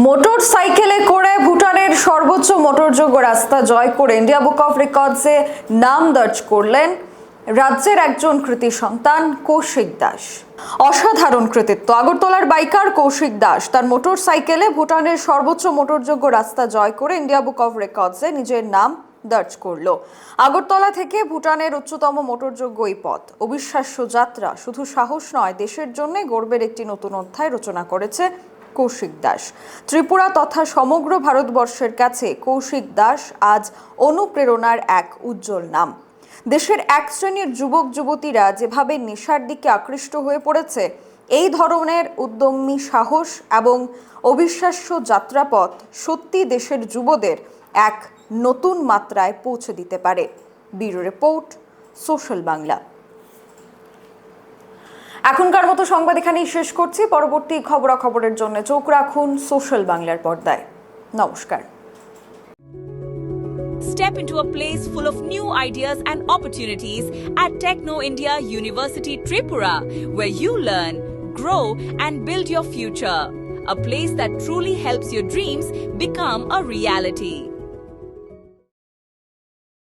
Motor সাইকেলে করে ভুটানের সর্বোচ্চ মোটরযোগ্য রাস্তা জয় করে ইন্ডিয়া বুক অফ রেকর্ডসে নাম দর্জ করলেন রাজ্যের একজন কৃতি সন্তান কৌশিক দাস। অসাধারণ কৃতিত্ব। আগরতলার বাইকার কৌশিক দাস তার মোটর সাইকেলে ভুটানের সর্বোচ্চ মোটরযোগ্য রাস্তা জয় করে ইন্ডিয়া বুক অফ রেকর্ডসে নিজের নাম দর্জ করলো। আগরতলা থেকে ভুটানের উচ্চতম মোটরযোগ্য এই পথ অবিশ্বাস্য যাত্রা শুধু সাহস নয়, দেশের জন্য গর্বের একটি নতুন অধ্যায় রচনা করেছে কৌশিক দাস। ত্রিপুরা তথা সমগ্র ভারতবর্ষের কাছে কৌশিক দাস আজ অনুপ্রেরণার এক উজ্জ্বল নাম। দেশের এক শ্রেণীর যুবক যুবতীরা যেভাবে নেশার দিকে আকৃষ্ট হয়ে পড়েছে, এই ধরনের উদ্যমী সাহস এবং অবিশ্বাস্য যাত্রাপথ সত্যি দেশের যুবদের এক নতুন মাত্রায় পৌঁছে দিতে পারে। Bureau report, social Bangla. এখনকার মতো সংবাদ এখানেই শেষ করছি। পরবর্তী খবরাখবরের জন্য চোখ রাখুন সোশ্যাল বাংলার পর্দায়। নমস্কার। Step into a place full of new ideas and opportunities at Techno India University Tripura, where you learn, grow and build your future. A place that truly helps your dreams become a reality.